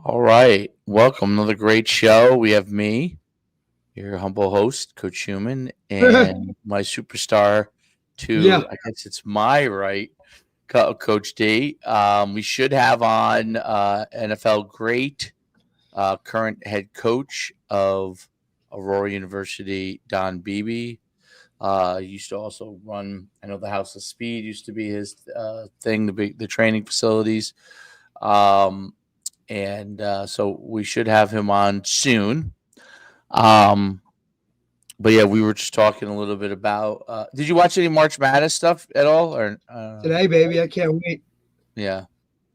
All right. Welcome. Another great show. We have me, your humble host, Coach Schuman, and my superstar to, Yeah, I guess it's my right, Coach D. We should have on NFL great current head coach of Aurora University, Don Beebe. He used to also run, I know the House of Speed used to be his thing, the training facilities. Um, and so we should have him on soon. Um, but yeah, we were just talking a little bit about. Did you watch any March Madness stuff at all? Or today, baby. I can't wait. yeah,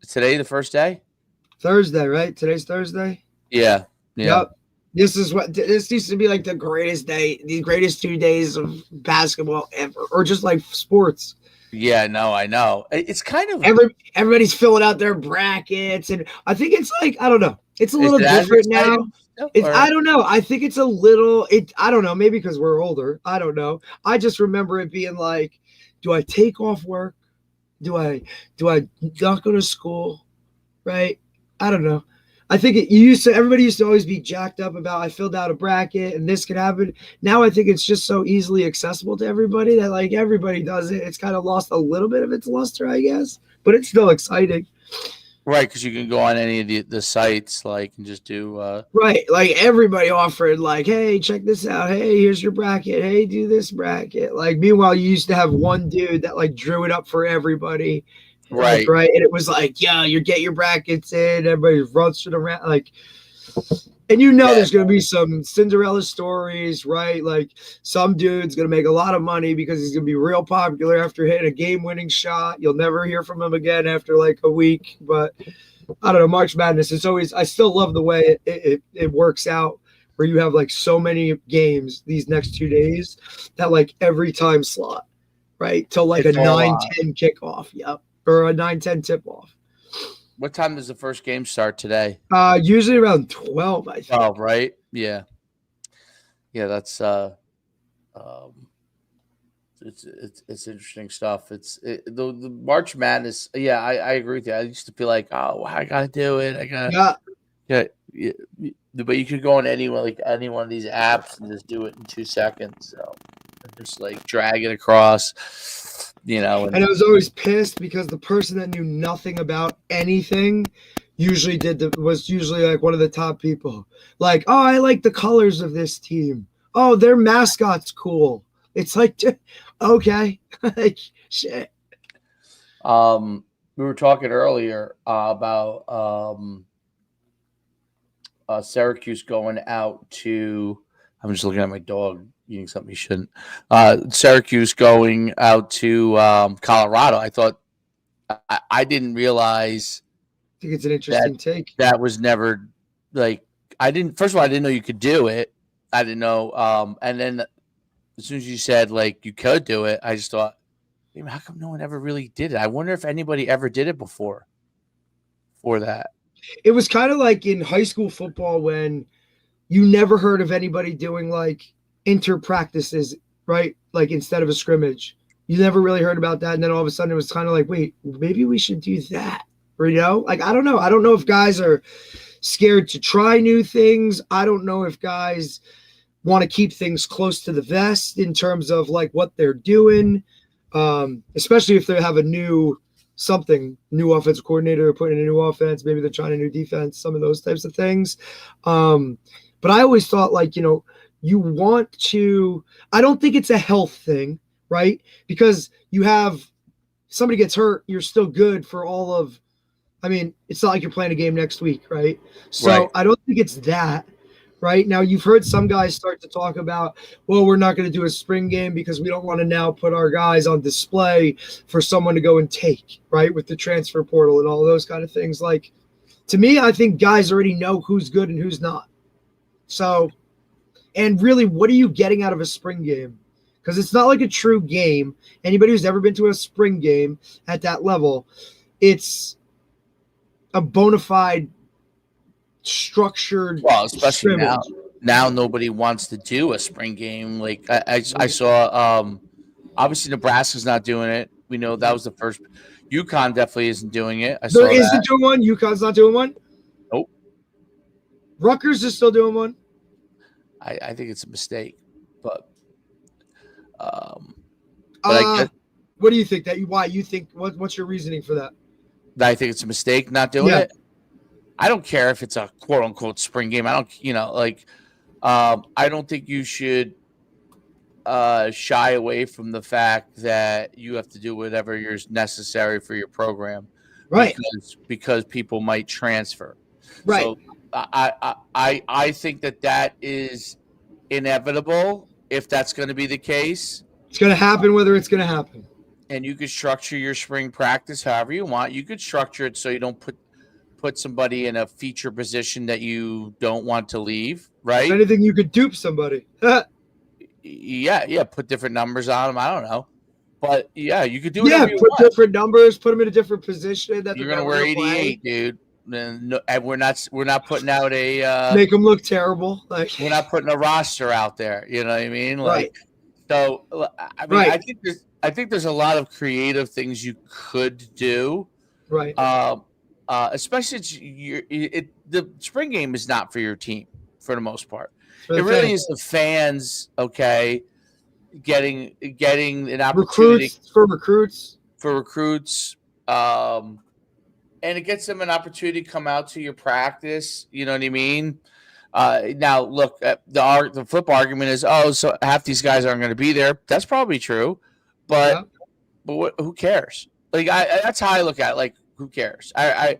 today the first day. Thursday, right? Today's Thursday. Yeah, yeah, Yep. This used to be like the greatest day, the greatest 2 days of basketball ever, or just like sports. yeah. No, I know. It's kind of Everybody's filling out their brackets, and I think it's like I don't know. It's a is little it as different now. exciting still, It's or I don't know. I think it's a little. I don't know. Maybe because we're older. I don't know. I just remember it being like, do I take off work? Do I not go to school? Right? I don't know. I think everybody used to always be jacked up about I filled out a bracket and this could happen. Now I think it's just so easily accessible to everybody that like everybody does it. It's kind of lost a little bit of its luster, I guess, but it's still exciting. right? Because you can go on any of the sites like and just do. Right. Like everybody offered like, hey, check this out. Hey, here's your bracket. Hey, do this bracket. Like meanwhile, you used to have one dude that like drew it up for everybody. Like, Right. right. And it was like, yeah, you get your brackets in, everybody runs it around. Like, and Yeah. there's going to be some Cinderella stories, right? Like some dude's going to make a lot of money because he's going to be real popular after hitting a game-winning shot. You'll never hear from him again after like a week. But I don't know, March Madness. It's always I still love the way it works out where you have like so many games these next 2 days that like every time slot, right? Till like a It's all 9-10 kickoff. Yep. Or a 9-10 tip off. What time does the first game start today? Usually around 12, I think. 12, right? Yeah. Yeah, that's um it's interesting stuff. The March Madness. Yeah, I agree with you. I used to be like, oh, I gotta do it. I gotta Yeah. yeah, yeah. But you could go on any one of these apps and just do it in 2 seconds. So just like drag it across, And and I was always pissed because the person that knew nothing about anything was usually like one of the top people. Like, oh, I like the colors of this team. Oh, their mascot's cool. It's like, okay, like shit. we were talking earlier about Syracuse going out to. I'm just looking at my dog eating something he shouldn't. Syracuse going out to Colorado. I thought I didn't realize I think it's an that interesting take. that was never like I didn't. First of all, I didn't know you could do it. I didn't know. And then as soon as you said like you could do it, I just thought, how come no one ever really did it? I wonder if anybody ever did it before. For that, It was kind of like in high school football when you never heard of anybody doing like inter practices, right? Like instead of a scrimmage. You never really heard about that. And then all of a sudden it was kind of like, wait, maybe we should do that. Or, like I don't know. I don't know if guys are scared to try new things. I don't know if guys want to keep things close to the vest in terms of like what they're doing. Especially if they have a new offensive coordinator putting in a new offense, maybe they're trying a new defense, some of those types of things. But I always thought like, you want to, I don't think it's a health thing, right? Because you have somebody gets hurt, you're still good for all of, I mean, it's not like you're playing a game next week, right? So right? I don't think it's that. Right now, you've heard some guys start to talk about, well, we're not going to do a spring game because we don't want to now put our guys on display for someone to go and take, right, with the transfer portal and all those kind of things. Like, to me, I think guys already know who's good and who's not. So, and really, what are you getting out of a spring game? Because it's not like a true game. Anybody who's ever been to a spring game at that level, it's a bona fide structured Well, especially scrimmage. now nobody wants to do a spring game. Like I saw, obviously Nebraska's not doing it. We know that was the first. UConn definitely isn't doing it. I There saw isn't that. doing one. UConn's not doing one. Nope. Rutgers is still doing one. I think it's a mistake, but I guess What do you think? Why you think? What's your reasoning for that? I think it's a mistake not doing Yeah. it. I don't care if it's a quote unquote spring game. I don't, I don't think you should shy away from the fact that you have to do whatever is necessary for your program, Right. because people might transfer. Right. So I think that is inevitable if that's going to be the case. It's going to happen whether it's going to happen. And you could structure your spring practice however you want. You could structure it so you don't put somebody in a feature position that you don't want to leave, right? If anything, you could dupe somebody. Yeah, put different numbers on them. I don't know. But yeah, you could do whatever you want. Different numbers, put them in a different position. That you're gonna wear 88, dude. And we're not putting out a make them look terrible. Like we're not putting a roster out there. You know what I mean? Right. So I mean, right. I think there's a lot of creative things you could do. Right. Especially the spring game is not for your team for the most part. It really is the fans, okay, getting an opportunity for recruits. And it gets them an opportunity to come out to your practice. You know what I mean? Now, look, the flip argument is, so half these guys aren't going to be there. That's probably true, but who cares? Like, that's how I look at it. Like, who cares? I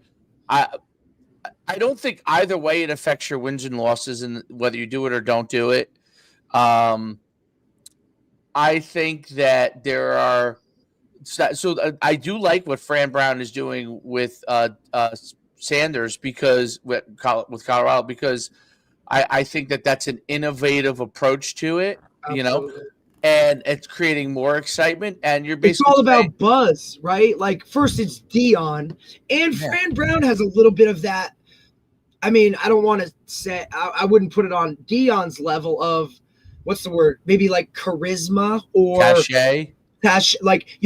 don't think either way it affects your wins and losses, and whether you do it or don't do it. I think that there are. So I do like what Fran Brown is doing with Sanders because with Colorado, because I think that's an innovative approach to it. Absolutely. And it's creating more excitement. And you're basically it's all about buzz, right? Like first it's Dion, and Fran Brown has a little bit of that. I mean, I don't want to say I wouldn't put it on Dion's level of what's the word? Maybe like charisma or cachet. Like,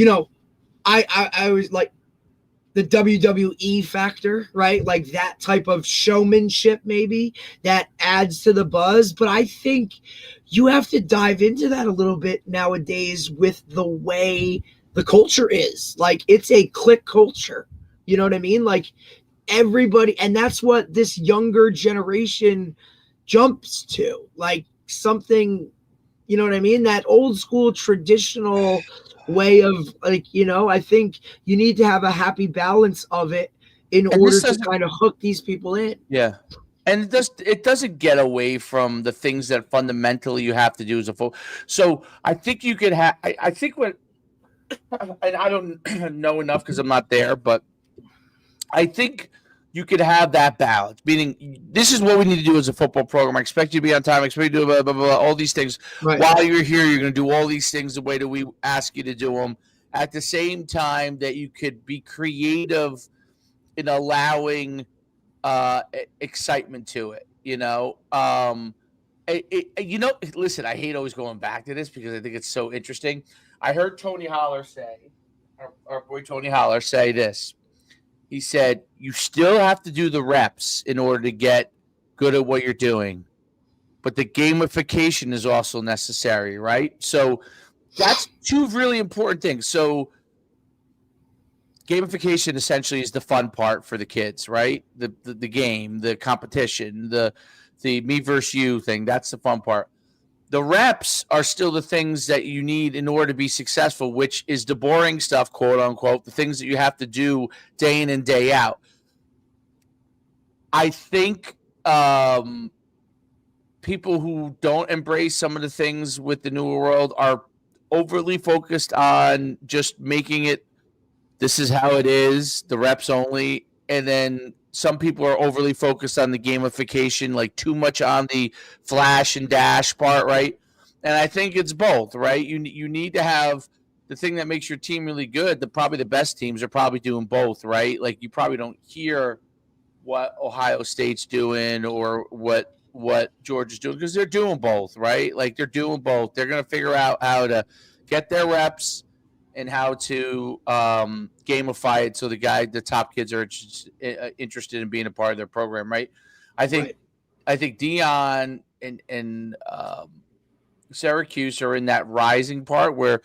I was like the WWE factor, right? Like that type of showmanship maybe that adds to the buzz. But I think you have to dive into that a little bit nowadays with the way the culture is. Like it's a clique culture. You know what I mean? Like everybody, and that's what this younger generation jumps to. Like something, you know what I mean? That old school traditional way of like, I think you need to have a happy balance of it in order to kind of hook these people in. Yeah. And it doesn't get away from the things that fundamentally you have to do as a fool. So I think you could have, I think what, and I don't know enough because I'm not there, but I think you could have that balance, meaning this is what we need to do as a football program. I expect you to be on time. I expect you to do blah, blah, blah, all these things. Right. While you're here, you're going to do all these things the way that we ask you to do them. At the same time that you could be creative in allowing excitement to it, listen, I hate always going back to this because I think it's so interesting. I heard Tony Holler say, our boy Tony Holler say this. He said, you still have to do the reps in order to get good at what you're doing. But the gamification is also necessary, right? So that's two really important things. So gamification essentially is the fun part for the kids, right? The game, the competition, the me versus you thing. That's the fun part. The reps are still the things that you need in order to be successful, which is the boring stuff, quote unquote, the things that you have to do day in and day out. I think people who don't embrace some of the things with the new world are overly focused on just making it, this is how it is, the reps only. And then some people are overly focused on the gamification, like too much on the flash and dash part, right? And I think it's both, right? You need to have the thing that makes your team really good. Probably the best teams are probably doing both, right? Like you probably don't hear what Ohio State's doing or what Georgia's doing because they're doing both, right? Like they're doing both. They're going to figure out how to get their reps and how to gamify it so the top kids are interested in being a part of their program, right? I think I think Dion and Syracuse are in that rising part where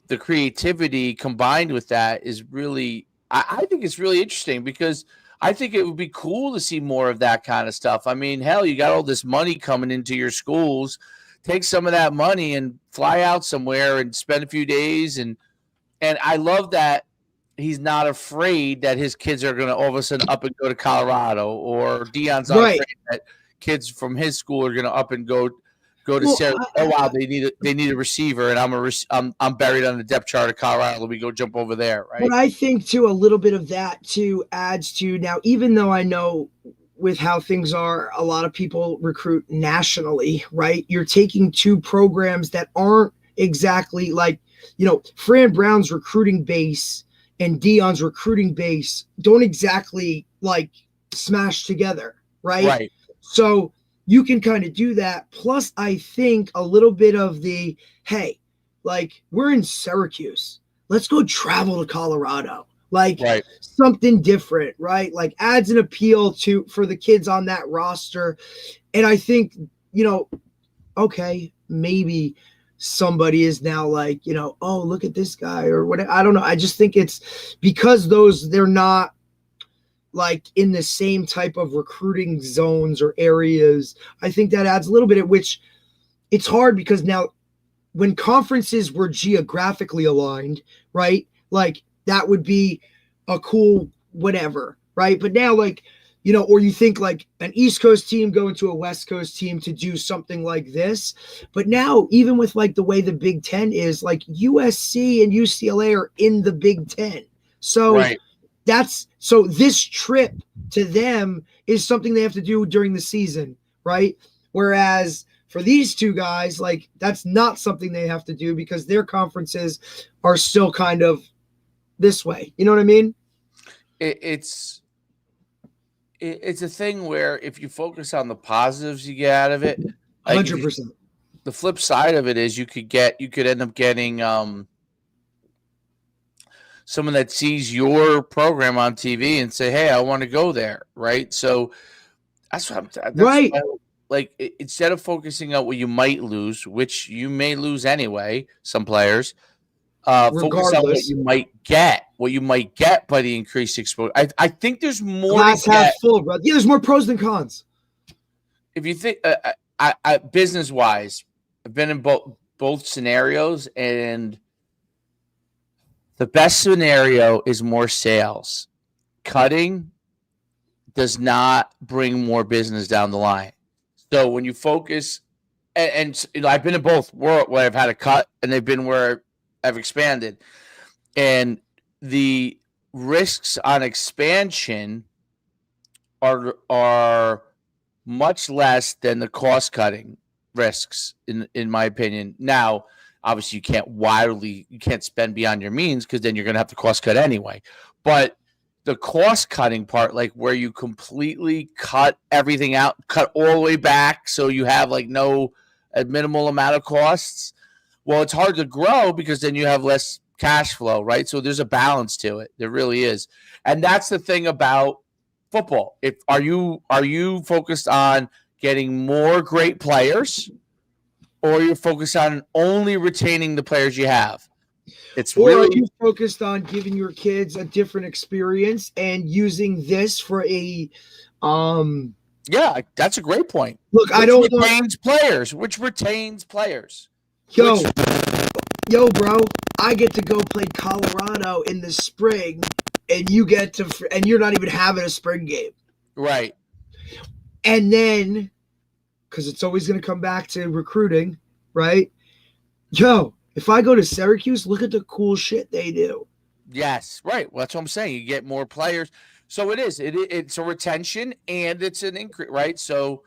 the creativity combined with that is really, I think it's really interesting because I think it would be cool to see more of that kind of stuff. I mean, hell, you got all this money coming into your schools. Take some of that money and fly out somewhere and spend a few days. And I love that he's not afraid that his kids are going to all of a sudden up and go to Colorado, or Dion's not Right. afraid that kids from his school are going to up and go to Well, Sarah. Oh wow, they need a receiver, and I'm buried on the depth chart of Colorado. Let me go jump over there, right? But I think too, a little bit of that too adds to now, even though I know with how things are, a lot of people recruit nationally, right? You're taking two programs that aren't exactly like, Fran Brown's recruiting base and Dion's recruiting base don't exactly like smash together, right? Right. So you can kind of do that. Plus, I think a little bit of the, hey, like we're in Syracuse. Let's go travel to Colorado. Like Right. something different, right? Like adds an appeal for the kids on that roster. And I think, okay, maybe somebody is now like, oh, look at this guy or whatever. I don't know. I just think it's because they're not like in the same type of recruiting zones or areas. I think that adds a little bit, at which it's hard because now when conferences were geographically aligned, right? Like that would be a cool whatever, right? But now like, or you think like an East Coast team going to a West Coast team to do something like this. But now, even with like the way the Big Ten is, like USC and UCLA are in the Big Ten. So Right. so this trip to them is something they have to do during the season, right? Whereas for these two guys, like that's not something they have to do because their conferences are still kind of this way. You know what I mean? It's a thing where if you focus on the positives you get out of it, like 100%. the flip side of it is you could end up getting someone that sees your program on TV and say, "Hey, I want to go there." Right. So that's what Right. Like instead of focusing on what you might lose, which you may lose anyway, some players, focus on what you might get by the increased exposure. I think there's more Glass to half get. full, bro. Yeah, there's more pros than cons. If you think business wise, I've been in both scenarios, and the best scenario is more sales. Cutting does not bring more business down the line. So when you focus, and I've been in both where I've had a cut, and they've been where I've expanded, and the risks on expansion are much less than the cost cutting risks, in my opinion. Now, obviously, you can't spend beyond your means because then you're going to have to cost cut anyway. But the cost cutting part, like where you completely cut everything out, cut all the way back, so you have like a minimal amount of costs. Well, it's hard to grow because then you have less cash flow, right? So there's a balance to it. There really is, and that's the thing about football. Are you focused on getting more great players, or you're focused on only retaining the players you have? Are you focused on giving your kids a different experience and using this for a Yeah, that's a great point. Look, Which retains players. Yo, bro, I get to go play Colorado in the spring, and and you're not even having a spring game. Right. And then, because it's always going to come back to recruiting, right? Yo, if I go to Syracuse, look at the cool shit they do. Yes, right. Well, that's what I'm saying. You get more players. So it's a retention and it's an increase, right? So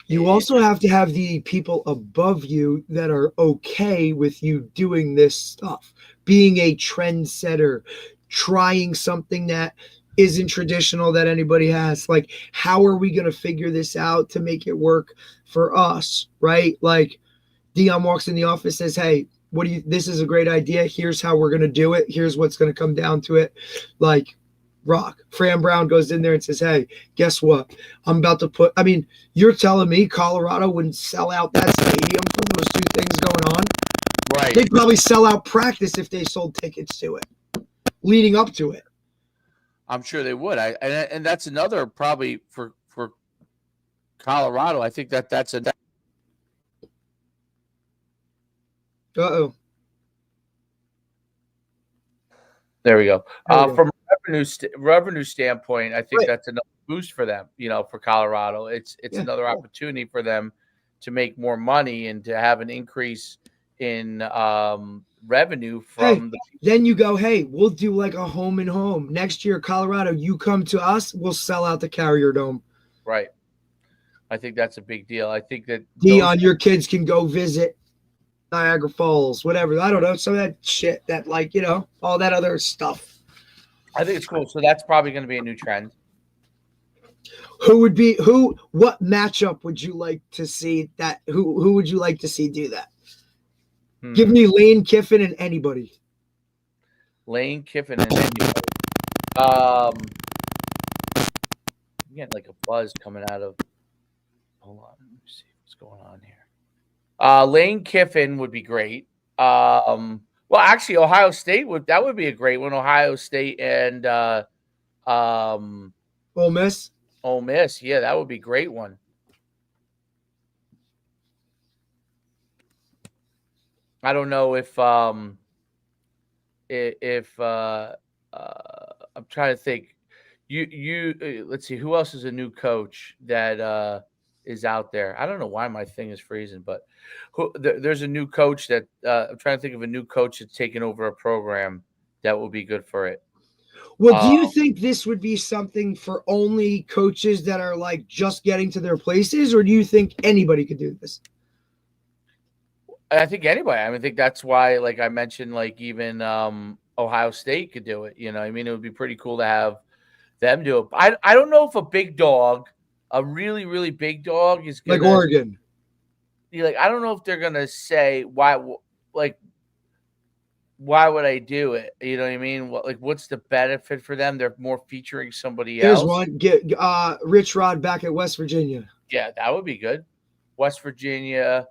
you also have to have the people above you that are okay with you doing this stuff, being a trendsetter, trying something that isn't traditional that anybody has. Like, how are we going to figure this out to make it work for us, right? Like, Dion walks in the office, says, "Hey, this is a great idea. Here's how we're going to do it. Here's what's going to come down to it." Like, rock. Fran Brown goes in there and says, hey, guess what? I'm about to put, I mean, you're telling me Colorado wouldn't sell out that stadium from those two things going on? Right. They'd probably sell out practice if they sold tickets to it leading up to it. I'm sure they would. And that's another probably for Colorado. I think that's a. Uh-oh. There we go. There we go. From a revenue standpoint, I think Right. that's another boost for them. For Colorado, it's another opportunity for them to make more money and to have an increase in revenue from Then you go, hey, we'll do like a home and home next year. Colorado, you come to us, we'll sell out the Carrier Dome. Right. I think that's a big deal. I think that Dion, your kids can go visit Niagara Falls, whatever. I don't know, some of that shit that all that other stuff. I think it's cool. So that's probably going to be a new trend. What matchup would you like to see that? Who would you like to see do that? Give me Lane Kiffin and anybody. Lane Kiffin and anybody. I'm getting like a buzz coming out of. Hold on, let me see what's going on here. Lane Kiffin would be great. Well, actually, Ohio State would be a great one. Ohio State and Ole Miss. Ole Miss, yeah, that would be a great one. I don't know if I'm trying to think. You let's see who else is a new coach that is out there. I don't know why my thing is freezing, but there's a new coach that I'm trying to think of a new coach that's taken over a program that will be good for it. Well, do you think this would be something for only coaches that are like just getting to their places, or do you think anybody could do this? I think anybody. I think that's why, like I mentioned, like even Ohio State could do it. It would be pretty cool to have them do it. I don't know if a big dog, a really, really big dog is gonna, like Oregon. I don't know if they're gonna say why would I do it? You know what I mean? What's the benefit for them? They're more featuring somebody else. Here's one. Get Rich Rod back at West Virginia. Yeah, that would be good. West Virginia.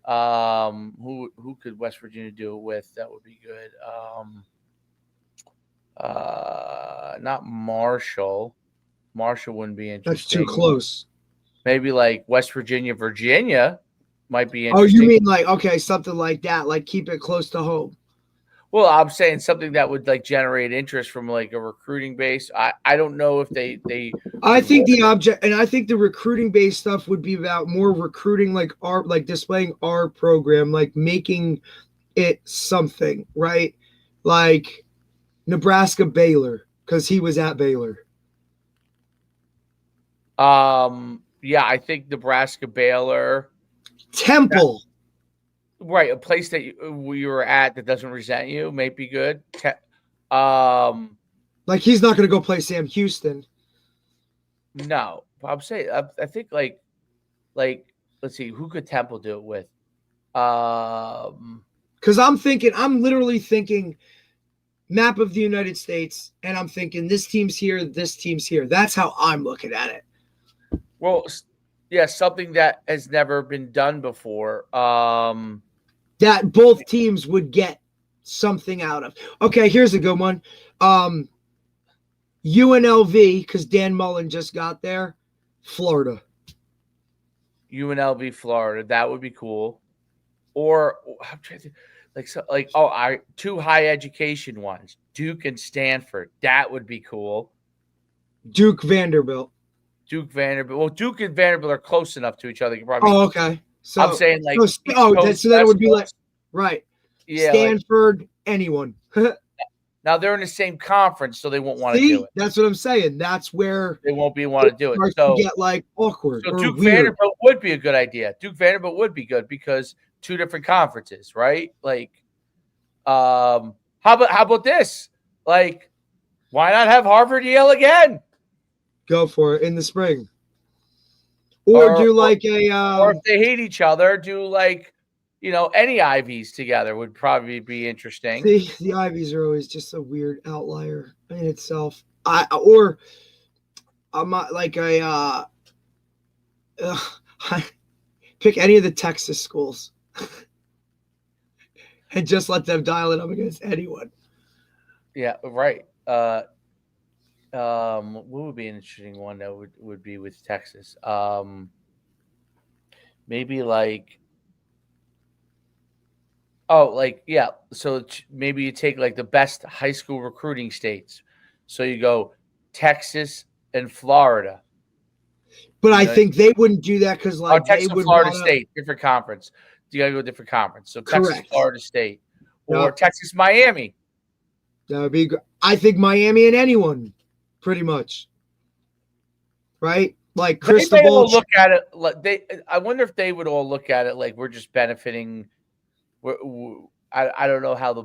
Who could West Virginia do it with? That would be good. Not Marshall. Marshall wouldn't be interesting. That's too close. Maybe like West Virginia, Virginia might be interesting. Oh, you mean something like that, like keep it close to home. Well, I'm saying something that would generate interest from a recruiting base. I don't know if they I think the recruiting base stuff would be about more recruiting, displaying our program, making it something, right? Like Nebraska Baylor, because he was at Baylor. Yeah, I think Nebraska Baylor. Temple. Right, a place that you were at that doesn't resent you may be good. He's not going to go play Sam Houston. No, I'm saying I think like let's see, who could Temple do it with? Because I'm literally thinking map of the United States, and I'm thinking this team's here, this team's here. That's how I'm looking at it. Well, yeah, something that has never been done before. That both teams would get something out of. Okay, here's a good one. UNLV, because Dan Mullen just got there. Florida. UNLV, Florida. That would be cool. Or I'm trying to think, two high education ones, Duke and Stanford. That would be cool. Duke Vanderbilt. Well, Duke and Vanderbilt are close enough to each other. Okay. So I'm saying so that would be right. Yeah, Stanford, anyone. Now they're in the same conference, so they won't want to do it. That's what I'm saying. That's where they won't want to do it. So get awkward. So Duke Vanderbilt would be a good idea. Duke Vanderbilt would be good because two different conferences, right? How about this? Why not have Harvard Yale again? Go for it in the spring. Or do or if they hate each other, do any Ivies together would probably be interesting. See, the Ivies are always just a weird outlier in itself. I'm not like I pick any of the Texas schools and just let them dial it up against anyone. Yeah, right. What would be an interesting one that would be with Texas? Maybe like, yeah. So maybe you take like the best high school recruiting states. So you go Texas and Florida. But I think they wouldn't do that because like Texas they and would Florida wanna... State, different conference. You gotta go different conference. So Texas, Correct. Florida State, or Yep. Texas, Miami. That would be. I think Miami and anyone, pretty much. Right, like Cristobal. Look at it. I wonder if they would all look at it like we're just benefiting. I don't know how the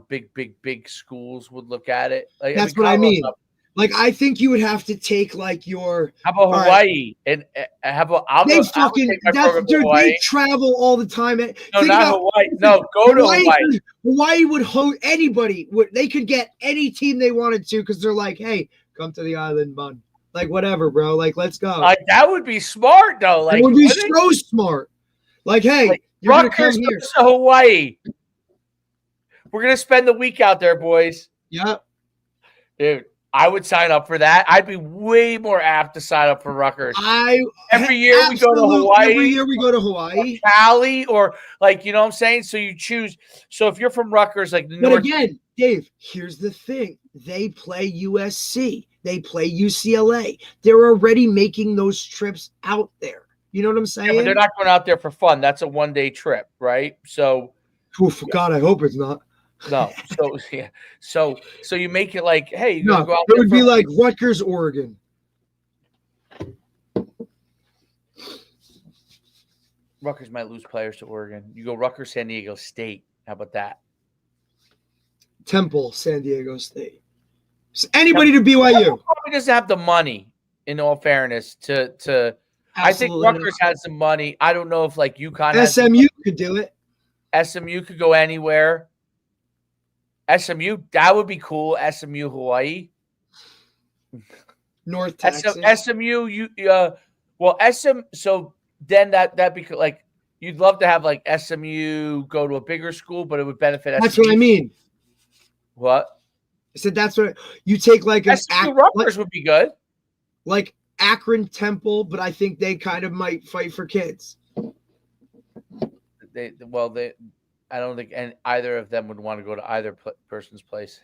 big schools would look at it. Like, That's what I mean. Like, I think you would have to take like your. How about Hawaii? Right. And how about they travel all the time. No, not Hawaii. No, go to Hawaii. Hawaii would host anybody. They could get any team they wanted to because they're like, hey, come to the island, bud. Like, whatever, bro. Like, let's go. Like, that would be smart, though. Like, it would be so smart. Like, hey, like, you're going to come here to Hawaii. We're going to spend the week out there, boys. Yep. Dude, I would sign up for that. I'd be way more apt to sign up for Rutgers. Every year we go to Hawaii. Every year we go to Hawaii. Or Cali, or like, you know what I'm saying? So you choose. So if you're from Rutgers, like the North. But again, Dave, here's the thing. They play USC. They play UCLA. They're already making those trips out there. You know what I'm saying? Yeah, but they're not going out there for fun. That's a one-day trip, right? So, God, I hope it's not. No. So yeah. So you make it like, hey, you go out there. It would be like Rutgers, Oregon. Rutgers might lose players to Oregon. You go Rutgers, San Diego State. How about that? Temple, San Diego State. Anybody to BYU. Probably doesn't have the money, in all fairness, to I think Rutgers has some money. I don't know if like UConn SMU could do it. SMU could go anywhere. SMU, that would be cool. SMU, Hawaii. North Texas. SMU, so then that because like you'd love to have like SMU go to a bigger school, but it would benefit That's what I mean. What? I said that's what you take like an Rutgers would be good. Like Akron Temple, but I think they kind of might fight for kids. I don't think either of them would want to go to either person's place.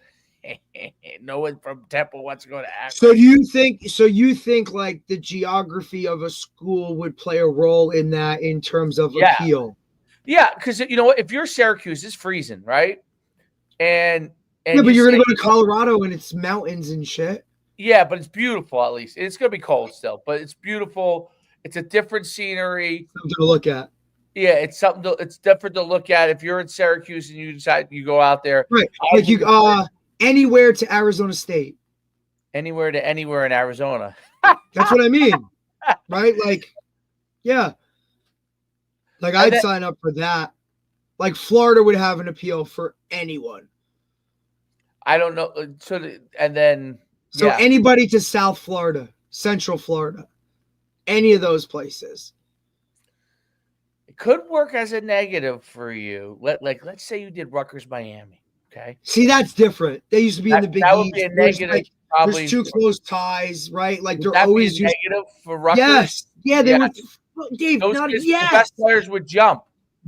No one from Temple wants to go to Akron. So you think like the geography of a school would play a role in that in terms of appeal? Yeah, because you know what? If you're Syracuse, it's freezing, right? And but you're gonna go to Colorado and it's mountains and shit. Yeah, but it's beautiful at least. It's gonna be cold still, but it's beautiful. It's a different scenery. Something to look at. Yeah, it's different to look at. If you're in Syracuse and you decide you go out there, right? Like you anywhere to Arizona State. Anywhere to anywhere in Arizona. That's what I mean, right? Like, yeah. Like I'd sign up for that. Like Florida would have an appeal for anyone. I don't know. So anybody to South Florida, Central Florida, any of those places. It could work as a negative for you. Let's say you did Rutgers, Miami. Okay. See, that's different. They used to be in the Big East. That would be a negative. There's two close ties, right? Like they're always negative for Rutgers. Yes. Yeah, they were. Dave, the best players would jump.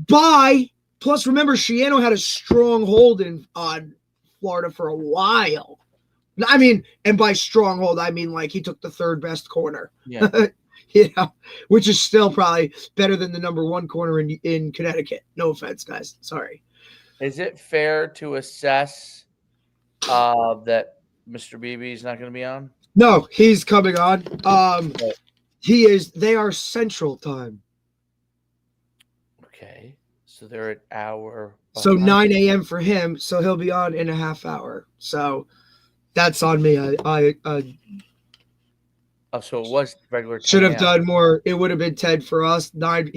Plus, remember, Schiano had a strong hold on Florida for a while. I mean, and by stronghold, I mean like he took the third best corner. Yeah. Which is still probably better than the number one corner in Connecticut. No offense, guys. Sorry. Is it fair to assess that Mr. Beebe is not going to be on? No, he's coming on. He is. They are Central Time. Okay, so they're an hour. So 9 a.m. for him. So he'll be on in a half hour. So that's on me. So it was regular. Should have done more. It would have been 10 for us. 9.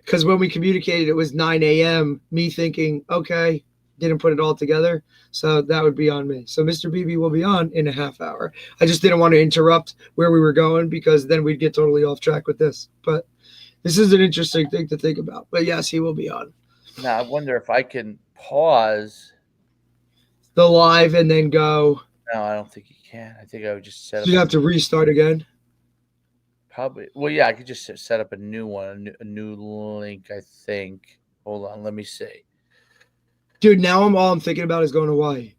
Because when we communicated, it was 9 a.m. Me thinking, okay, didn't put it all together. So that would be on me. So Mr. Beebe will be on in a half hour. I just didn't want to interrupt where we were going because then we'd get totally off track with this. But this is an interesting thing to think about. But yes, he will be on. Now I wonder if I can pause the live and then go. No, I don't think you can. I think I would just set up. You have to restart again. Probably. Well, yeah, I could just set up a new one, a new link. I think. Hold on, let me see. Dude, now all I'm thinking about is going to Hawaii.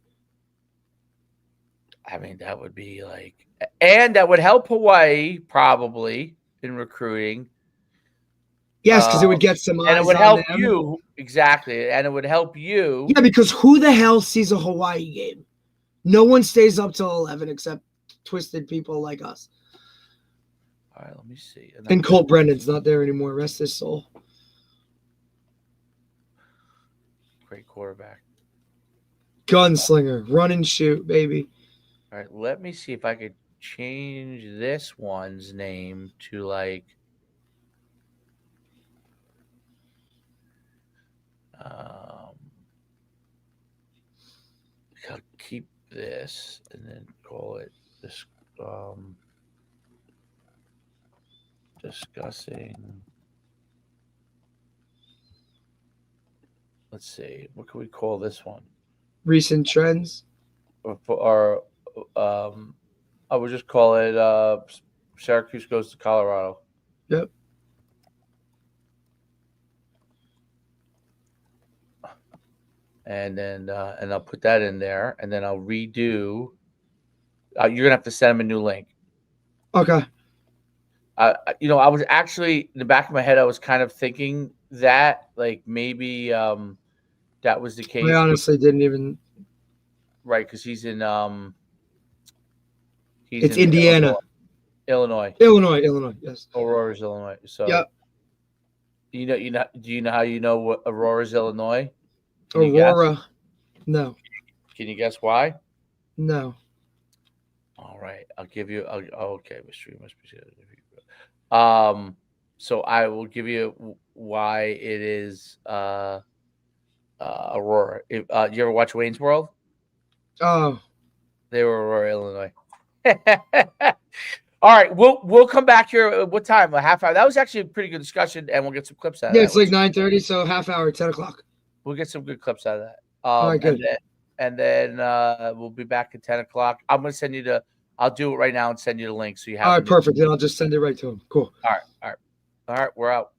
I mean, that would be like, and that would help Hawaii probably in recruiting. Yes, because it would get some eyes and it would on help them. you exactly, and it would help you. Yeah, because who the hell sees a Hawaii game? No one stays up till 11 except twisted people like us. All right, let me see. And Colt Brennan's not there anymore. Rest his soul. Great quarterback. Gunslinger. Run and shoot, baby. All right, let me see if I could change this one's name to like I'll keep this and then call it this discussing. Let's see, what can we call this one? Recent trends. Or I would just call it Syracuse goes to Colorado. Yep. And then and I'll put that in there, and then I'll redo. You're gonna have to send them a new link. Okay. I was actually in the back of my head, I was kind of thinking that like maybe that was the case. I honestly didn't even. Right, because he's in it's in Indiana, Illinois. Yes. Aurora's Illinois. So yep. Do you know how you know what Aurora's Illinois? Aurora. No. Can you guess why? No. All right, I'll give you. Okay, mystery must be. So I will give you why it is Aurora. You ever watch Wayne's World? Oh. They were Aurora, Illinois. All right, we'll come back here. What time? A half hour. That was actually a pretty good discussion, and we'll get some clips out of that. Yeah, it's like 9:30, so half hour, 10 o'clock. We'll get some good clips out of that. All right, good. And then we'll be back at 10 o'clock. I'm going to send you I'll do it right now and send you the link so you have. All right, perfect. Then I'll just send it right to him. Cool. All right, we're out.